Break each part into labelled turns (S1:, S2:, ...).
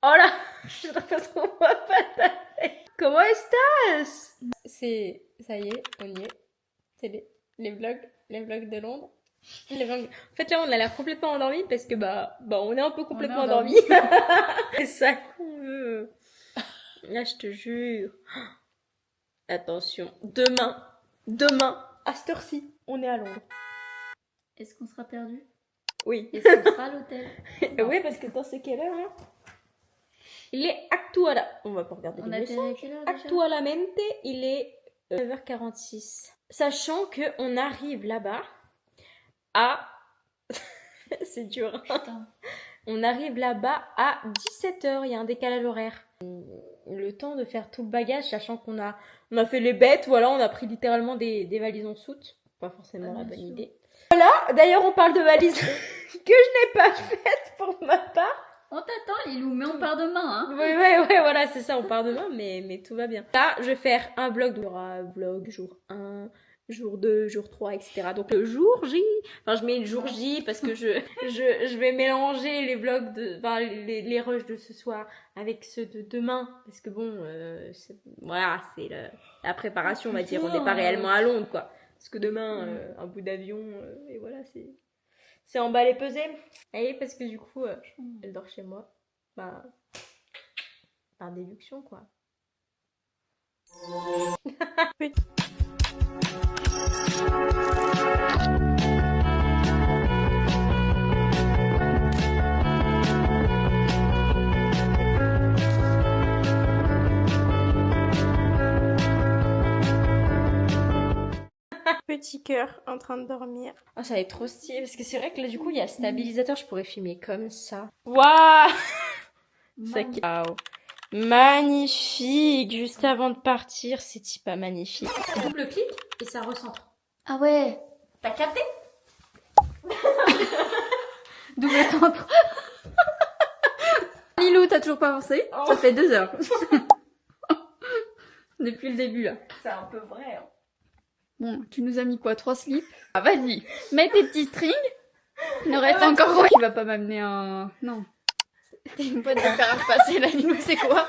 S1: Oh là, je parce qu'on voit pas ta tête. Comment estás? C'est, ça y est, on y est. C'est les vlogs de Londres. En fait, là, on a l'air complètement endormi parce que on est un peu complètement endormi. C'est ça qu'on veut. Là, je te jure. Attention, demain, à cette heure-ci, on est à Londres.
S2: Est-ce qu'on sera perdu?
S1: Oui.
S2: Est-ce qu'on sera à l'hôtel?
S1: Oui, parce que dans c'est quelle heure, hein? Il est actual. On va pas regarder
S2: On
S1: les
S2: a
S1: messages.
S2: à quelle heure déjà?
S1: Actualmente, il est 9h46. Sachant que on arrive là-bas à... C'est dur. Hein.
S2: Putain.
S1: On arrive là-bas à 17h. Il y a un décalage horaire. Le temps de faire tout le bagage, sachant qu'on a fait les bêtes. Voilà, on a pris littéralement des valises en soute. Pas forcément la bonne idée. Voilà, d'ailleurs, on parle de valises que je n'ai pas faites pour ma part.
S2: On t'attend, Lilou, mais on part demain, hein.
S1: Oui, voilà, c'est ça, on part demain, mais tout va bien. Là, je vais faire un vlog, il y aura vlog jour 1, jour 2, jour 3, etc. Donc le jour J, enfin je mets le jour J parce que je vais mélanger les vlogs, les rushs de ce soir avec ceux de demain. Parce que bon, voilà, c'est la préparation, on va dire, on n'est pas réellement à Londres, quoi. Parce que demain, un bout d'avion, et voilà, c'est emballé pesé. Et parce que du coup, elle dort chez moi. Bah, par déduction, quoi. Petit cœur en train de dormir. Oh, ça va être trop stylé parce que c'est vrai que là, du coup, il y a le stabilisateur. Je pourrais filmer comme ça. Waouh! Waouh! Magnifique! Juste avant de partir, c'est pas magnifique. Double clic et ça recentre.
S2: Ah ouais.
S1: T'as capté?
S2: Double centre. Lilou, t'as toujours pas avancé?
S1: Oh.
S2: Ça fait 2 heures. Depuis le début, là.
S1: C'est un peu vrai. Hein.
S2: Bon, tu nous as mis quoi? 3 slips? Ah, vas-y. Mets tes petits strings. Il nous reste encore quoi? Tu vas pas m'amener un... Non. T'es une boîte de fer à repasser, là, Lilou, c'est quoi?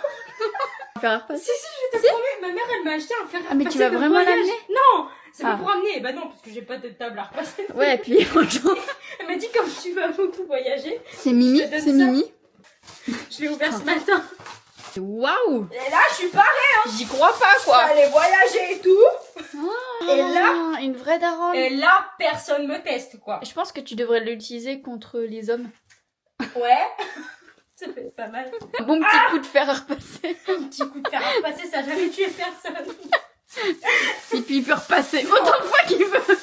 S2: Un fer à repasser?
S1: Si, je te promets, ma mère, elle m'a acheté un fer à repasser.
S2: Ah, mais tu vas vraiment l'amener?
S1: Non! C'est pas
S2: Ah.
S1: pour amener. Bah non, parce que j'ai pas de table à repasser.
S2: Ouais, puis franchement...
S1: Elle m'a dit, comme tu vas beaucoup voyager,
S2: C'est Mimi,
S1: Je te donne
S2: c'est
S1: ça.
S2: Mimi.
S1: je l'ai ouvert ce matin.
S2: Waouh!
S1: Et là, je suis parée, hein.
S2: J'y crois pas,
S1: Je
S2: quoi!
S1: vais aller voyager et tout. Et là...
S2: Une vraie daronne!
S1: Et là, personne me teste, quoi.
S2: Je pense que tu devrais l'utiliser contre les hommes.
S1: Ouais. Ça fait pas mal.
S2: Un bon petit coup de fer à repasser.
S1: Un petit coup de fer à repasser, ça a jamais tué personne.
S2: Et puis il peut repasser autant de fois qu'il veut.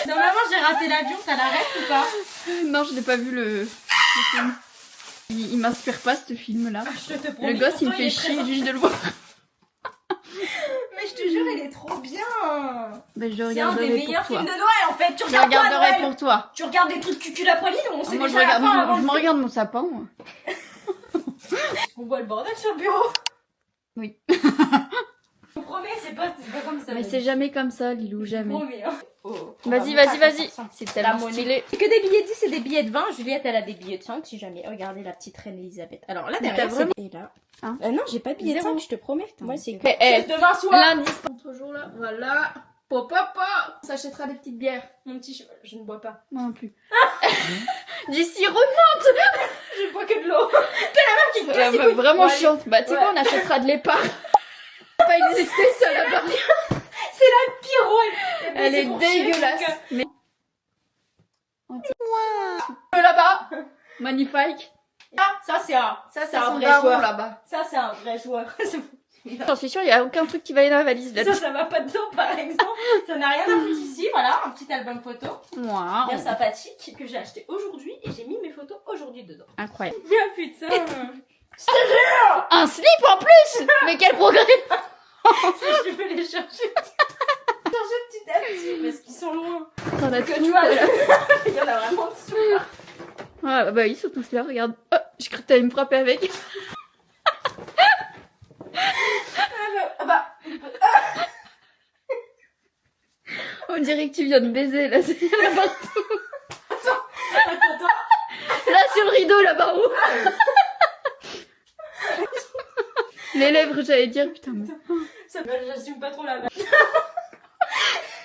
S1: Normalement, j'ai raté l'avion, ça l'arrête ou pas?
S2: Non, je n'ai pas vu le film. Il m'inspire pas ce film là.
S1: Je te promets.
S2: Le gosse il me
S1: pourtant,
S2: fait
S1: est
S2: chier
S1: très-
S2: juste de le voir.
S1: Mais je te jure, il est trop bien.
S2: Ben, je
S1: C'est un des
S2: regarderai
S1: meilleurs
S2: pour toi.
S1: films de Noël en fait. Tu
S2: Je
S1: regardes pas
S2: regarderai
S1: Noël.
S2: pour toi.
S1: Tu regardes des trucs cuculapolis, on sait
S2: Moi je
S1: déjà la
S2: regarde,
S1: fin avant.
S2: je me regarde mon sapin. Moi.
S1: On voit le bordel sur le bureau.
S2: Oui.
S1: Je vous promets, c'est pas comme ça.
S2: Mais c'est jamais comme ça, Lilou,
S1: Je vous
S2: jamais.
S1: promets, hein. Oh, on
S2: Vas-y,
S1: va
S2: vas-y,
S1: montrer à
S2: vas-y.
S1: 100%.
S2: C'est
S1: La
S2: tellement
S1: monnaie.
S2: stylé.
S1: C'est que des billets de 10 et des billets de 20. Juliette, elle a des billets de 5 si jamais. Regardez la petite reine Elisabeth. Alors là,
S2: Mais
S1: derrière,
S2: t'as vraiment-
S1: c'est... Et là...
S2: Hein
S1: non, j'ai pas de billets de
S2: Zéro.
S1: 5, je te promets. Moi, c'est...
S2: Demain
S1: soir.
S2: Lundi, toujours là. Voilà. Papa. On s'achètera des petites bières.
S1: Mon petit cheval, je ne bois pas.
S2: Moi non plus. Du sirop.
S1: Je bois que de l'eau. T'es la meuf qui te casse les couilles.
S2: Vraiment
S1: Ouais.
S2: chiante. Bah tu sais quoi, on achètera de l'épargne. Pas existé ça là-bas.
S1: C'est la pire rôle.
S2: Elle est dégueulasse. Mais... Là-bas. Magnifique.
S1: Ah, ça c'est un
S2: son
S1: vrai
S2: daron,
S1: joueur.
S2: là-bas.
S1: Ça c'est un vrai joueur.
S2: J'en suis sûre, il y a aucun truc qui va aller dans la valise là.
S1: Ça va pas dedans par exemple. Ça n'a rien à foutre ici. Voilà, un petit album photo.
S2: Moi.
S1: Bien sympathique que j'ai acheté aujourd'hui et j'ai mis mes photos aujourd'hui dedans.
S2: Incroyable.
S1: Ah putain.
S2: Un slip en plus. Mais quel progrès.
S1: Je vais les chercher. Chercher petit à petit parce qu'ils sont loin.
S2: T'en as
S1: Que
S2: tout
S1: tu vois, il y en a vraiment dessous.
S2: Ah bah ils sont tous là, regarde. Oh, je crois que t'allais me frapper avec.
S1: Ah bah.
S2: On dirait que tu viens de baiser là, c'est là partout.
S1: Attends.
S2: Là sur le rideau là-bas haut. Les lèvres, j'allais dire, putain, mais...
S1: Ça j'assume pas trop la merde.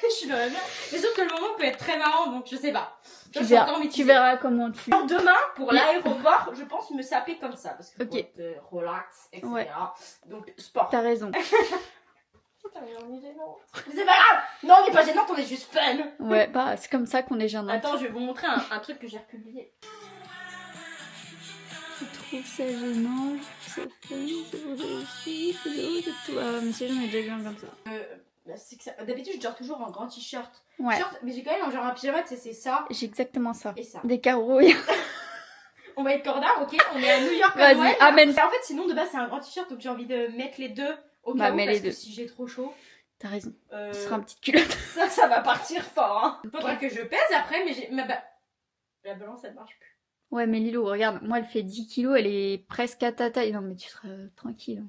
S1: Je suis dans la merde. Mais sauf que le moment peut être très marrant, donc je sais pas.
S2: Tu verras comment tu...
S1: Alors demain, pour l'aéroport, je pense me saper comme ça. Parce que faut
S2: Ok.
S1: être relax, etc.
S2: Ouais.
S1: Donc, sport.
S2: T'as raison.
S1: Putain, mais on est gênante. Mais c'est pas grave. Non, on est pas gênante, on est juste fun.
S2: Ouais, bah, c'est comme ça qu'on est gênant.
S1: Attends, je vais vous montrer un truc que j'ai republié.
S2: Je trouve ça gênant, je trouve ça fun, c'est pour réussir, c'est drôle, c'est tout. Ah, mais si, j'en ai déjà vu un comme ça.
S1: C'est que ça... D'habitude, je dors toujours en grand t-shirt.
S2: Ouais.
S1: Mais j'ai quand même genre un pyjama, c'est ça
S2: J'ai exactement ça.
S1: et ça.
S2: Des carreaux.
S1: On va être corda, ok? On est à New York.
S2: Vas-y,
S1: Noël.
S2: amène.
S1: En fait, sinon, de base, c'est un grand t-shirt, donc j'ai envie de mettre les deux au
S2: Bah,
S1: cas où,
S2: mets
S1: parce
S2: les
S1: que
S2: deux.
S1: si j'ai trop chaud,
S2: T'as raison. Ce sera un petit culotte.
S1: ça va partir fort, hein. Faudra que je pèse après, mais la balance, elle marche plus.
S2: Ouais, mais Lilo, regarde, moi, elle fait 10 kilos, elle est presque à ta taille. Non, mais tu seras tranquille.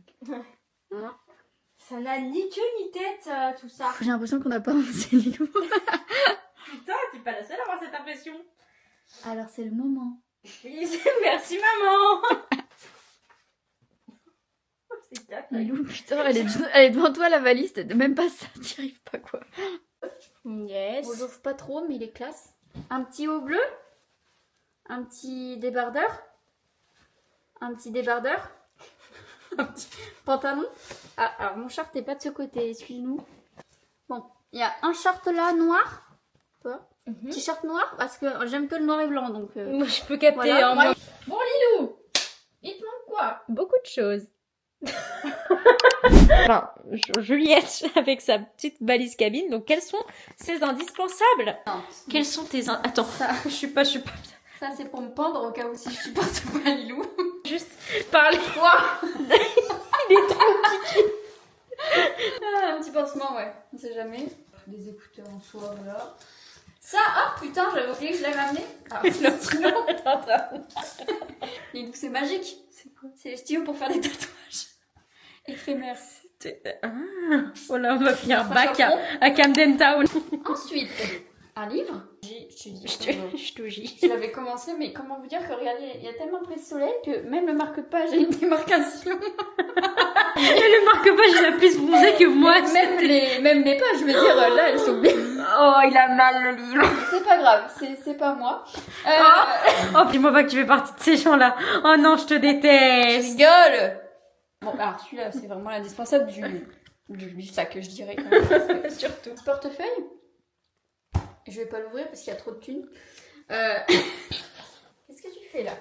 S1: Ça n'a ni queue ni tête, tout ça.
S2: J'ai l'impression qu'on n'a pas avancé, Lilo.
S1: Putain, t'es pas la seule à avoir cette impression.
S2: Alors, c'est le moment.
S1: Oui, merci maman. C'est dingue.
S2: Lilou, putain, elle est devant toi, la valise, même pas ça, t'y arrives pas, quoi.
S1: Yes.
S2: On l'ouvre pas trop, mais il est classe. Un petit haut bleu. Un petit débardeur. Un petit débardeur. Un petit pantalon. Ah, alors mon short n'est pas de ce côté, excuse-nous. Bon, il y a un short là, noir. Toi, t-shirt noir, parce que j'aime que le noir et blanc, donc...
S1: Moi, je peux capter,
S2: voilà.
S1: hein, moi.
S2: Bon, Lilou, il te manque quoi?
S1: Beaucoup de choses. Enfin, Juliette avec sa petite valise cabine. Donc, quels sont ses indispensables?
S2: Non.
S1: Quels sont tes Attends, je suis pas bien.
S2: Ça, c'est pour me pendre au cas où si je supporte pas Lilou.
S1: Juste parler.
S2: Quoi?
S1: Il est trop.
S2: Ah, un petit pansement, ouais. On sait jamais. Des écouteurs en soie, voilà. Ça, oh putain, j'avais oublié que je l'avais amené. Ah, Lilou, c'est magique. C'est quoi? C'est les stylos pour faire des tatouages éphémères.
S1: Ah, voilà, on m'a fait un
S2: Enfin,
S1: bac
S2: chaperon.
S1: à Camden Town.
S2: Ensuite, un livre.
S1: Je te dis.
S2: Je l'avais commencé, mais comment vous dire que regardez, il y a tellement pris de soleil que même le marque-page a une démarcation.
S1: Et le marque-page, il a plus bronzé que moi.
S2: Même les pages, je veux dire, là, elles sont bien.
S1: Oh, il a mal le livre.
S2: C'est pas grave, c'est pas moi.
S1: Oh, dis-moi pas que tu fais partie de ces gens-là. Oh non, je te
S2: Je
S1: déteste.
S2: rigole. Bon, alors celui-là, c'est vraiment l'indispensable du sac, je dirais. Quand même.
S1: Surtout.
S2: Ce portefeuille. Je vais pas l'ouvrir parce qu'il y a trop de thunes. Qu'est-ce que tu fais là?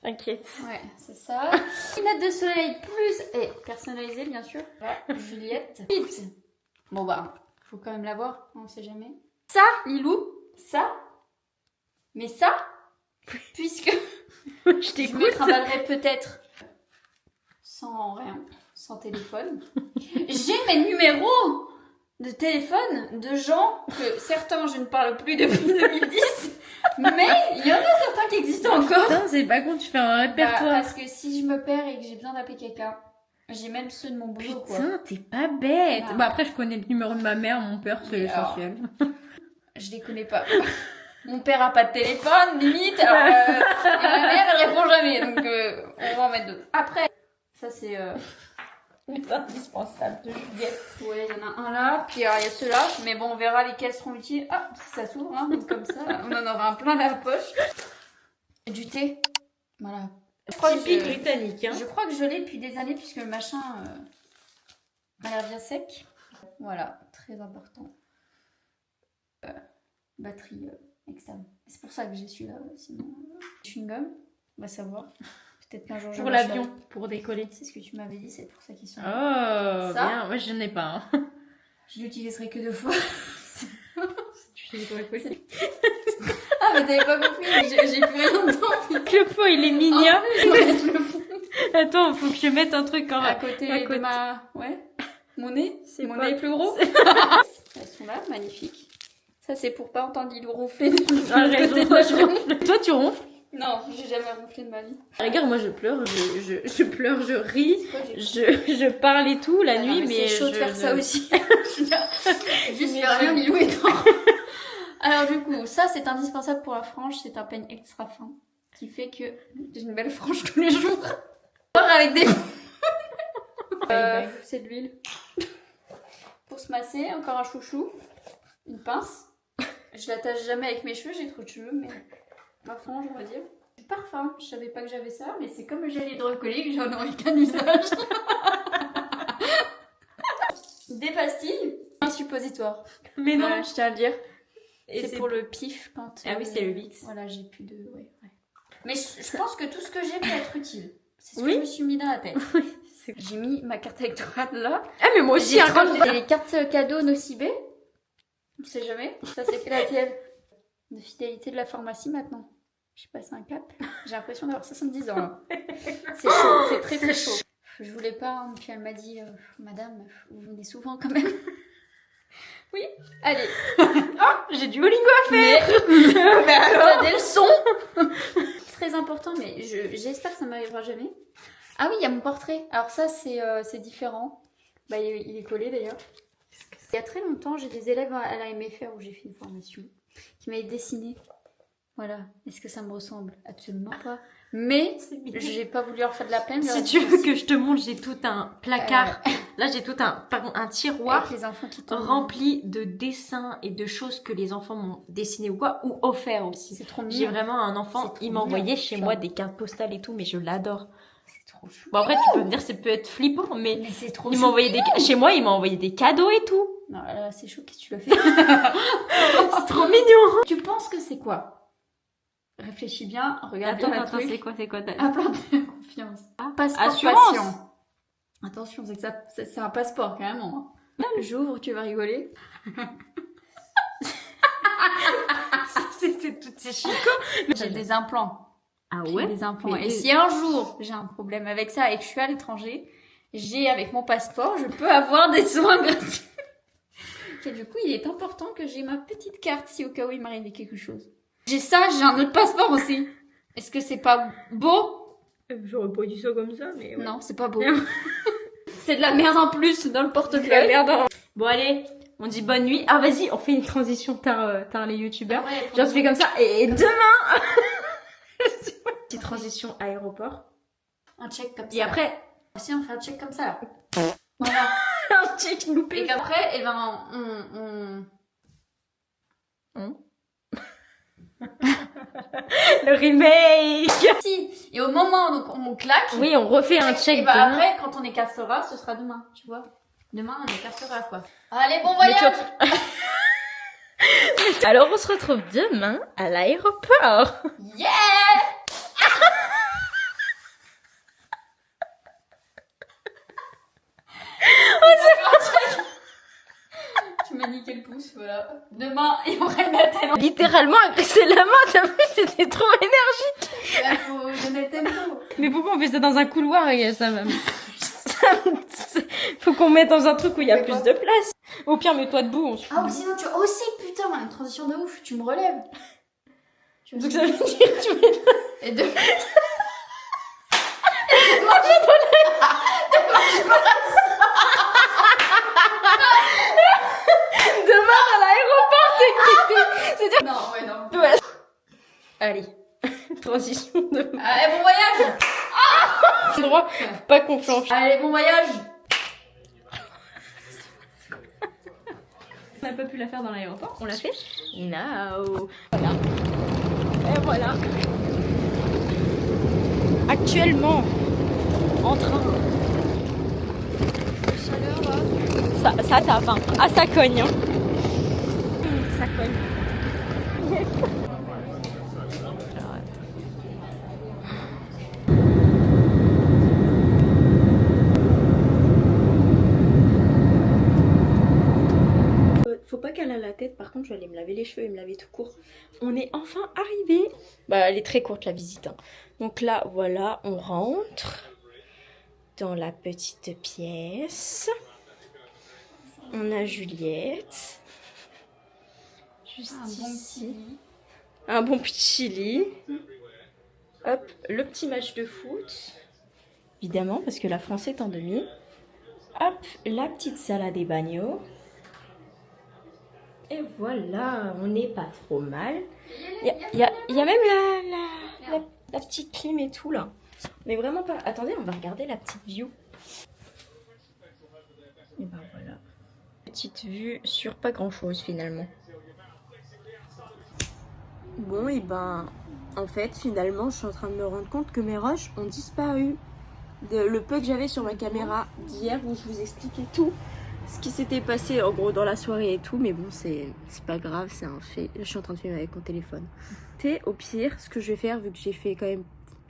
S1: T'inquiète.
S2: Ouais, c'est ça. Lunettes de soleil plus... Et personnalisée, bien sûr. Voilà, Juliette. Chips. Bon bah, faut quand même l'avoir, on sait jamais. Ça, Lilou, ça. Mais ça, puisque
S1: Je
S2: je
S1: t'écoute.
S2: me trimballerai peut-être sans rien, sans téléphone. J'ai mes numéros de téléphone de gens que certains je ne parle plus depuis 2010, mais il y en a certains qui existent encore.
S1: Putain, c'est pas con, tu fais un répertoire.
S2: Parce que si je me perds et que j'ai besoin d'appeler quelqu'un, j'ai même ceux de mon boulot, quoi.
S1: Putain, t'es pas bête.
S2: Ah.
S1: Bah après, je connais le numéro de ma mère, mon père, c'est
S2: Oui,
S1: l'essentiel.
S2: Je les connais pas. Mon père a pas de téléphone, limite, alors et ma mère elle répond jamais, donc on va en mettre d'autres. Après, ça c'est...
S1: C'est indispensable de Juliette.
S2: Ouais, il y en a un là, puis alors, il y a ceux-là, mais bon, on verra lesquels seront utiles. Ah, ça s'ouvre, hein, donc comme ça, on en aura un plein dans la poche. Du thé, voilà.
S1: Typique
S2: je-
S1: britannique, hein.
S2: Je crois que je l'ai depuis des années, puisque le machin a l'air bien sec. Voilà, très important. Batterie externe. C'est pour ça que j'ai celui-là, sinon... Chewing-gum, on va savoir. Peut-être qu'un jour je
S1: Pour
S2: lâcherai.
S1: l'avion, pour décoller.
S2: C'est ce que tu m'avais dit, c'est pour ça qu'ils sont
S1: Oh,
S2: là. Ça
S1: bien. Moi, je n'ai pas. Hein.
S2: Je l'utiliserai que 2 fois.
S1: Tu sais quoi, possible.
S2: Ah, mais t'avais pas compris, j'ai plus rien dedans.
S1: Le pot, il est mignon.
S2: Je vais mettre le fond.
S1: Attends, faut que je mette un truc en
S2: À côté
S1: à côté.
S2: de ma... Ouais. Mon nez.
S1: C'est
S2: Mon
S1: pas-
S2: nez est plus gros. Elles sont là, magnifiques. Ça, c'est pour pas entendre Lilou ronfler de
S1: Ah,
S2: l'autre
S1: raison,
S2: côté de
S1: toi,
S2: la journée.
S1: toi, tu ronfles.
S2: Non, j'ai jamais ronflé de ma vie.
S1: Regarde, moi, je pleure, je pleure, je ris,
S2: C'est quoi, j'ai-
S1: je parle et tout la
S2: Ah non,
S1: nuit, mais
S2: c'est chaud de
S1: je
S2: faire ça
S1: ne-
S2: aussi. Juste faire rien, Lilou est dans. Alors du coup, ça c'est indispensable pour la frange, c'est un peigne extra fin. qui fait que j'ai une belle frange tous les jours. Avec des... c'est de l'huile. Pour se masser, encore un chouchou. Une pince. Je l'attache jamais avec mes cheveux, j'ai trop de cheveux, mais ma frange, on va dire. Du parfum, je savais pas que j'avais ça, mais c'est comme le gel hydroalcoolique, j'en aurais qu'un usage. Des pastilles, un suppositoire.
S1: Mais non.
S2: Voilà, je tiens à le dire.
S1: Et
S2: C'est pour le pif quand...
S1: Ah oui, c'est le Vicks.
S2: Voilà, j'ai plus de... Ouais. Mais je pense que tout ce que j'ai peut être utile. C'est ce que
S1: Oui.
S2: je me suis mis dans la tête. J'ai mis ma carte électorale là.
S1: Ah mais moi aussi,
S2: J'ai
S1: hein, quand
S2: les cartes cadeaux Nocibé. On sait jamais. Ça c'est laquelle de fidélité de la pharmacie maintenant. J'ai passé un cap. J'ai l'impression d'avoir 70 ans là. C'est chaud, c'est très très chaud. Je voulais pas, hein, puis elle m'a dit Madame, vous venez souvent quand même. Oui, allez.
S1: j'ai du Olingo à faire.
S2: Mais alors, t'as des leçons. Très important, mais j'espère que ça m'arrivera jamais. Ah oui, il y a mon portrait. Alors ça, c'est différent. Bah, il est collé d'ailleurs. Il y a très longtemps, j'ai des élèves à la MFR où j'ai fait une formation qui m'avaient dessiné. Voilà. Est-ce que ça me ressemble? Absolument pas. Mais j'ai pas voulu leur faire de la peine.
S1: Si tu veux que je te montre, j'ai tout un placard. Là, j'ai tout un tiroir
S2: avec les enfants qui tombent.
S1: rempli de dessins et de choses que les enfants m'ont dessiné ou quoi, ou offert aussi.
S2: C'est trop mignon.
S1: J'ai vraiment un enfant, il m'a envoyé chez moi des cartes postales et tout, mais je l'adore.
S2: C'est trop chou.
S1: Bon après, tu peux me dire, ça peut être flippant, mais
S2: c'est trop
S1: il m'a envoyé chez moi, il m'a envoyé des cadeaux et tout.
S2: Non, là, c'est chaud. Qu'est-ce que tu l'as fait?
S1: C'est trop mignon.
S2: Tu penses que c'est quoi? Réfléchis bien, regarde bien la truc.
S1: c'est quoi
S2: Implanter la confiance. Passeport
S1: Assurance.
S2: patient. Attention, c'est un passeport carrément. J'ouvre, tu vas rigoler.
S1: c'est chico.
S2: J'ai des implants.
S1: Ah
S2: J'ai
S1: ouais?
S2: des implants.
S1: Mais
S2: Et si un jour j'ai un problème avec ça et que je suis à l'étranger, j'ai avec mon passeport, je peux avoir des soins gratuits. Et du coup, il est important que j'ai ma petite carte si au cas où il m'arrivait quelque chose. J'ai ça, j'ai un autre passeport aussi. Est-ce que c'est pas beau?
S1: J'aurais pas dit ça comme ça, mais ouais.
S2: Non, c'est pas beau. C'est de la merde en plus dans le
S1: La
S2: portefeuille.
S1: merde. Bon allez, on dit bonne nuit. Ah vas-y, on fait une transition tard les youtubeurs.
S2: Ouais,
S1: Genre je fais comme ça et demain petite transition aéroport.
S2: un check comme ça.
S1: Et après
S2: si on fait un check comme ça là. Voilà.
S1: un check loupé.
S2: Et qu'après, eh ben,
S1: Le remake.
S2: Si. Et au moment donc on claque.
S1: Oui, on refait un check
S2: Et bah
S1: demain.
S2: après, quand on est cassera, ce sera demain, tu vois. Demain, on est cassera quoi. Allez, bon
S1: Mais
S2: voyage.
S1: Alors on se retrouve demain à l'aéroport.
S2: Yeah. Tu m'as niqué le pouce, voilà. Demain, il y aura une attelle.
S1: Littéralement agresser la main, t'as vu, c'était trop énergique.
S2: Là, faut donner le tempo.
S1: Mais pourquoi on fait ça dans un couloir, ça même faut qu'on mette dans un truc où il y a
S2: Mais
S1: plus
S2: quoi
S1: de place. Au pire, mets-toi debout, on se fout.
S2: Ah, ou sinon tu... Oh si, putain, une transition de ouf, tu me relèves. Tu
S1: Donc ça veut dire que tu mets...
S2: Et de...
S1: Demain à l'aéroport, c'est...
S2: Non, ouais, non.
S1: Ouais. Allez, transition de...
S2: Allez, bon voyage.
S1: Droit, pas confiance.
S2: Allez, bon voyage.
S1: On n'a pas pu la faire dans l'aéroport, on l'a fait. Now. Voilà. Et voilà. Actuellement, en train.
S2: Chaleur, là.
S1: Ça tape, hein. Ah, ça cogne, hein. Ça cogne. Faut pas qu'elle a la tête, par contre je vais aller me laver les cheveux et me laver tout court. On est enfin arrivé. Bah elle est très courte la visite, hein. Donc là voilà, on rentre dans la petite pièce. On a Juliette. Juste ici. Un bon petit lit. Hop, le petit match de foot. Évidemment, parce que la France est en demi. Hop, la petite salade des bagnots. Et voilà, on n'est pas trop mal. Il y a même La petite clim et tout là. Mais vraiment pas. Attendez, on va regarder la petite view. Et ben voilà. Petite vue sur pas grand chose finalement. Bon et ben en fait finalement je suis en train de me rendre compte que mes rushs ont disparu. Le peu que j'avais sur ma caméra d'hier où je vous expliquais tout ce qui s'était passé en gros dans la soirée et tout, mais bon c'est pas grave, c'est un fait. Là, je suis en train de filmer avec mon téléphone. Au pire, ce que je vais faire, vu que j'ai fait quand même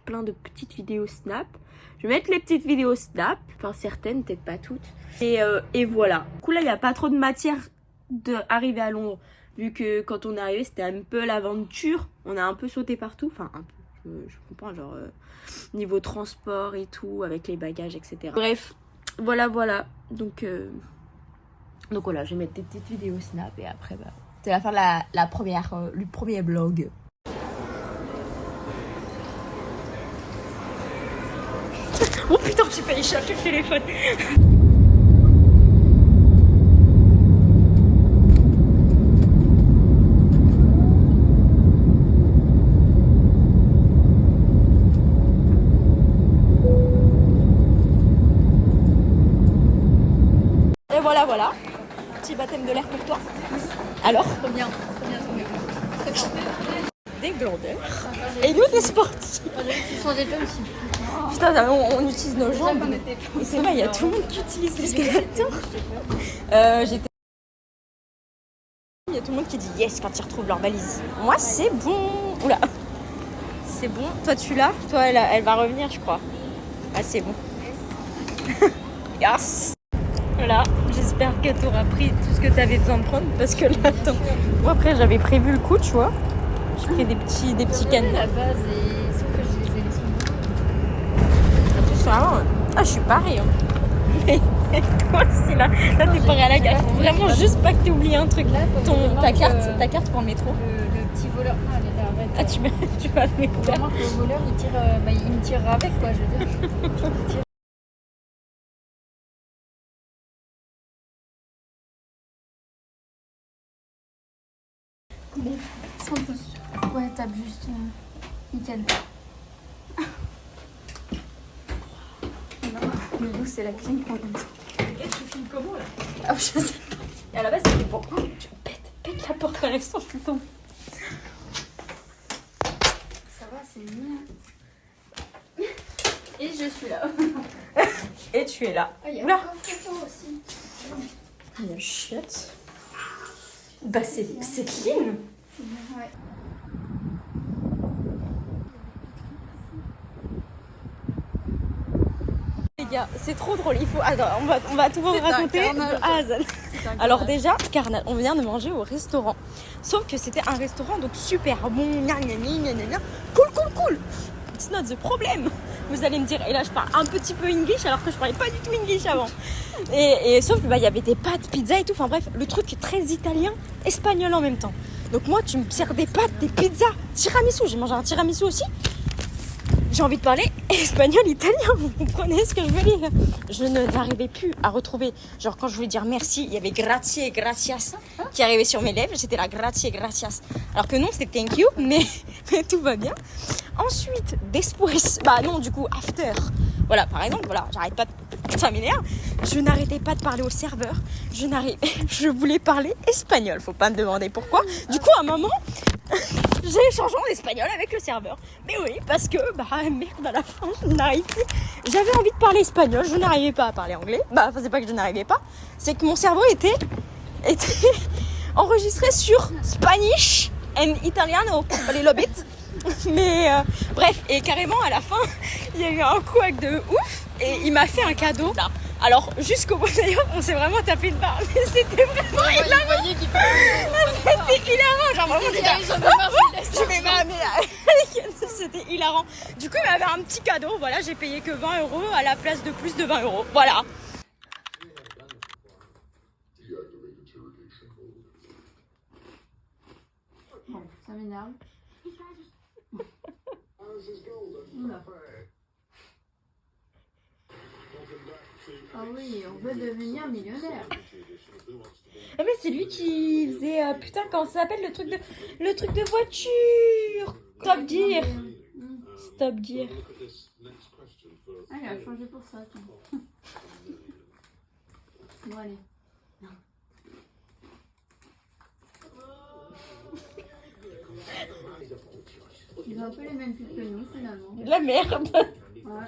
S1: plein de petites vidéos snap, je vais mettre les petites vidéos snap, enfin certaines, peut-être pas toutes, et voilà. Du coup là il n'y a pas trop de matière d'arriver à Londres, vu que quand on est arrivé c'était un peu l'aventure, on a un peu sauté partout, enfin un peu, je comprends, genre niveau transport et tout, avec les bagages, etc. Bref, voilà, donc voilà, je vais mettre des petites vidéos snap et après, bah, c'est la fin de le premier vlog. Oh putain, j'ai failli chercher le téléphone. Et voilà. Petit baptême de l'air pour toi. Alors,
S2: Trop bien.
S1: des glandeurs. Et nous des sportifs.
S2: Sans des jambes aussi.
S1: Putain, on utilise nos jambes. Et c'est vrai, il y a tout le monde qui utilise l'escalator. Il y a tout le monde qui dit yes quand ils retrouvent leur valise. Moi, c'est bon. Oula. C'est bon. Toi, tu l'as. Toi, elle va revenir, je crois. Ah, c'est bon. Yes. Voilà. J'espère que tu auras pris tout ce que tu avais besoin de prendre. Parce que là, attends. Moi, après, j'avais prévu le coup, tu vois. J'ai pris des petits cannes.
S2: La base et sauf que je les ai laissés.
S1: Ah, je suis pareil. Hein. Mais quoi, c'est là t'es pareil à la gare. Faut vraiment juste pas que tu oublies un truc.
S2: Là,
S1: Ta carte pour le métro.
S2: Le petit voleur. Ah, elle est là, arrête.
S1: Ah, tu vas le mettre.
S2: Vraiment que le voleur, il me tirera avec, quoi, je veux dire. Bon, sans plus. Ouais, tape juste. Nickel. Mais nous, c'est la clim qu'on aime.
S1: Et tu filmes comment là?
S2: Ah, je sais pas.
S1: Et à la base, c'était pour. Oh, tu pète la porte à l'instant tout le temps.
S2: Ça va, c'est mignon. Et je suis là.
S1: Et tu es là.
S2: Ah, il y a
S1: Oula.
S2: encore photo aussi.
S1: Il y a chiotte. Bah, c'est clean.
S2: Ouais.
S1: Les gars, c'est trop drôle. Il faut. Attends, on va tout vous raconter de A à Z. Alors, déjà, carnal, on vient de manger au restaurant. Sauf que c'était un restaurant donc super bon. Cool. It's not the problem. Vous allez me dire, et là je parle un petit peu English alors que je parlais pas du tout English avant. Et sauf que bah il y avait des pâtes, pizza et tout. Enfin bref, le truc est très italien, espagnol en même temps. Donc moi tu me sers des pâtes, des pizzas, tiramisu. J'ai mangé un tiramisu aussi. J'ai envie de parler espagnol, italien, vous comprenez ce que je veux dire? Je n'arrivais plus à retrouver, genre quand je voulais dire merci, il y avait grazie et gracias qui arrivait sur mes lèvres, j'étais là grazie et gracias. Alors que non, c'était thank you, mais tout va bien. Ensuite, después, bah non, du coup, after. Voilà, par exemple, voilà, j'arrête pas de... Ça m'énerve. Je n'arrêtais pas de parler au serveur, je voulais parler espagnol, faut pas me demander pourquoi. Du coup, à un moment... j'ai échangé en espagnol avec le serveur. Mais oui, parce que, bah merde, à la fin, je n'arrive plus. J'avais envie de parler espagnol, je n'arrivais pas à parler anglais. Bah, enfin, c'est pas que je n'arrivais pas, c'est que mon cerveau était enregistré sur Spanish and Italiano, a little bit. Mais bref, et carrément à la fin, il y a eu un couac de ouf et il m'a fait un cadeau. Alors, jusqu'au bout d'ailleurs, on s'est vraiment tapé une barre, mais c'était vraiment hilarant. C'était hilarant, genre vraiment, c'était hilarant. Du coup, il m'avait un petit cadeau, voilà, j'ai payé que 20 € à la place de plus de 20 €, voilà.
S2: Bon, ça m'énerve. Ah oui, on veut devenir millionnaire.
S1: Ah mais c'est lui qui faisait putain comment ça s'appelle le truc de voiture Top Gear. Top Gear.
S2: Ah, il a changé pour ça, tiens. Bon, allez. Ils ont un peu les mêmes pubs que nous, finalement.
S1: La merde.
S2: Ouais.